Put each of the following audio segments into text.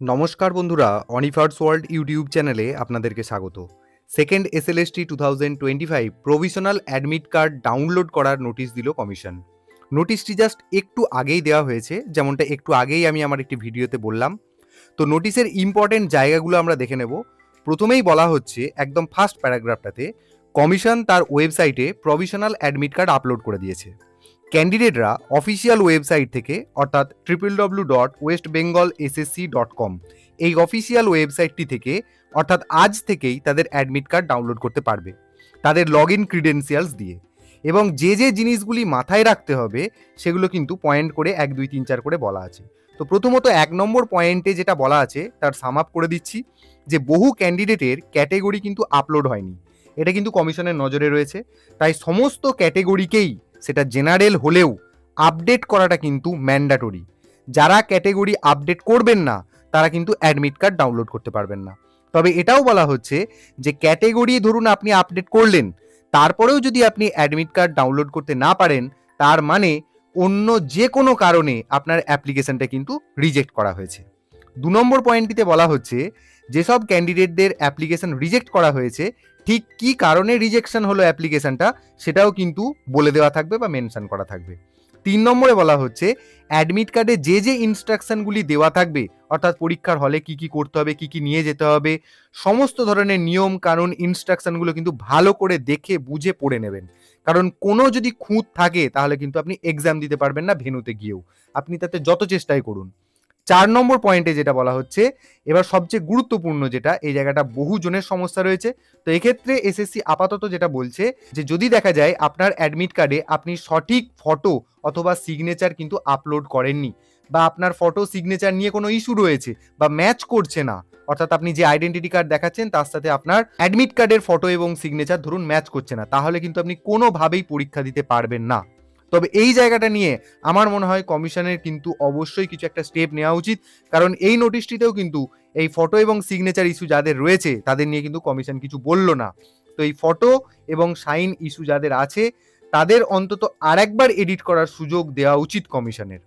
নমস্কার বন্ধুরা, অনিফার্স world YouTube চ্যানেলে আপনাদেরকে স্বাগত। Second SLST 2025 provisional admit card download করার নোটিশ দিল কমিশন। নোটিশটি জাস্ট একটু আগেই দেওয়া হয়েছে, যেমনটা একটু আগেই আমি আমার একটি ভিডিওতে বললাম। তো নোটিশের ইম্পর্টেন্ট জায়গাগুলো আমরা দেখে নেব। প্রথমেই বলা হচ্ছে একদম ফার্স্ট প্যারাগ্রাফটাতে, কমিশন তার ওয়েবসাইটে প্রভিশনাল অ্যাডমিট কার্ড আপলোড করে দিয়েছে। ক্যান্ডিডেটরা অফিসিয়াল ওয়েবসাইট থেকে অর্থাৎ www.westbengalssc.com এই অফিসিয়াল ওয়েবসাইটটি থেকে অর্থাৎ আজ থেকেই তাদের অ্যাডমিট কার্ড ডাউনলোড করতে পারবে তাদের লগ ইন ক্রিডেন্সিয়ালস দিয়ে। এবং যে যে জিনিসগুলি মাথায় রাখতে হবে সেগুলো কিন্তু পয়েন্ট করে 1 2 3 4 করে বলা আছে। তো প্রথমত 1 নম্বর পয়েন্টে যেটা বলা আছে তার সাম আপ করে দিচ্ছি, যে বহু ক্যান্ডিডেটের ক্যাটেগরি কিন্তু আপলোড হয়নি। এটা কিন্তু কমিশনের নজরে রয়েছে, তাই সমস্ত ক্যাটেগরিকেই, সেটা জেনারেল হলেও, আপডেট করাটা কিন্তু ম্যান্ডাটরি। যারা ক্যাটেগরি আপডেট করবেন না তারা কিন্তু অ্যাডমিট কার্ড ডাউনলোড করতে পারবেন না। তবে এটাও বলা হচ্ছে যে ক্যাটেগরি ধরুন আপনি আপডেট করলেন, তারপরেও যদি আপনি অ্যাডমিট কার্ড ডাউনলোড করতে না পারেন, তার মানে অন্য যে কোনো কারণে আপনার অ্যাপ্লিকেশনটা কিন্তু রিজেক্ট করা হয়েছে। 2 নম্বর পয়েন্টটিতে বলা হচ্ছে যেসব ক্যান্ডিডেটদের অ্যাপ্লিকেশন রিজেক্ট করা হয়েছে, ঠিক কী কারণে রিজেকশন হলো অ্যাপ্লিকেশনটা সেটাও কিন্তু বলে দেওয়া থাকবে বা মেনশন করা থাকবে। 3 নম্বরে বলা হচ্ছে অ্যাডমিট কার্ডে যে যে ইনস্ট্রাকশনগুলি দেওয়া থাকবে, অর্থাৎ পরীক্ষার হলে কি কি করতে হবে, কি কি নিয়ে যেতে হবে, সমস্ত ধরনের নিয়ম কানুন ইনস্ট্রাকশনগুলো কিন্তু ভালো করে দেখে বুঝে পড়ে নেবেন। কারণ কোনো যদি খুঁত থাকে তাহলে কিন্তু আপনি এক্সাম দিতে পারবেন না ভেন্যুতে গিয়েও, আপনি তাতে যত চেষ্টাই করুন। 4 নম্বর পয়েন্টে যেটা বলা হচ্ছে, এবার সবচেয়ে গুরুত্বপূর্ণ যেটা, এই জায়গাটা বহু জনের সমস্যা রয়েছে। তো এক্ষেত্রে এসএসসি আপাতত যেটা বলছে যে যদি দেখা যায় আপনার অ্যাডমিট কার্ডে আপনি সঠিক ফটো অথবা সিগনেচার কিন্তু আপলোড করেননি, বা আপনার ফটো সিগনেচার নিয়ে কোনো ইস্যু রয়েছে বা ম্যাচ করছে না, অর্থাৎ আপনি যে আইডেন্টিটি কার্ড দেখাচ্ছেন তার সাথে আপনার অ্যাডমিট কার্ডের ফটো এবং সিগনেচার ধরুন ম্যাচ করছে না, তাহলে কিন্তু আপনি কোনোভাবেই পরীক্ষা দিতে পারবেন না। তবে এই জায়গাটা নিয়ে আমার মনে হয় কমিশনের কিন্তু অবশ্যই কিছু একটা স্টেপ নেওয়া উচিত, কারণ এই নোটিশটিতেও কিন্তু এই ফটো এবং সিগনেচার ইস্যু যাদের রয়েছে তাদের নিয়ে কিন্তু কমিশন কিছু বলল না। তো এই ফটো এবং সাইন ইস্যু যাদের আছে তাদের অন্তত আরেকবার এডিট করার সুযোগ দেওয়া উচিত কমিশনের।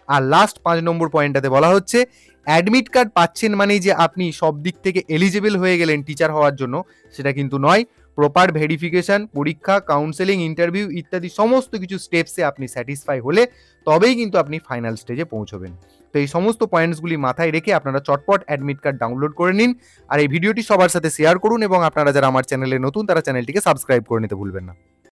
আর লাস্ট 5 নম্বর পয়েন্টটাতে বলা হচ্ছে অ্যাডমিট কার্ড পাচ্ছেন মানেই যে আপনি সব দিক থেকে এলিজিবল হয়ে গেলেন টিচার হওয়ার জন্য, সেটা কিন্তু নয়। প্রপার ভেরিফিকেশন, পরীক্ষা, কাউন্সেলিং, ইন্টারভিউ ইত্যাদি সমস্ত কিছু স্টেপসে আপনি স্যাটিসফাই হলে তবেই কিন্তু আপনি ফাইনাল স্টেজে পৌঁছবেন। তো এই সমস্ত পয়েন্টসগুলি মাথায় রেখে আপনারা চটপট অ্যাডমিট কার্ড ডাউনলোড করে নিন। আর এই ভিডিওটি সবার সাথে শেয়ার করুন এবং আপনারা যারা আমার চ্যানেলে নতুন তারা চ্যানেলটিকে সাবস্ক্রাইব করে নিতে ভুলবেন না।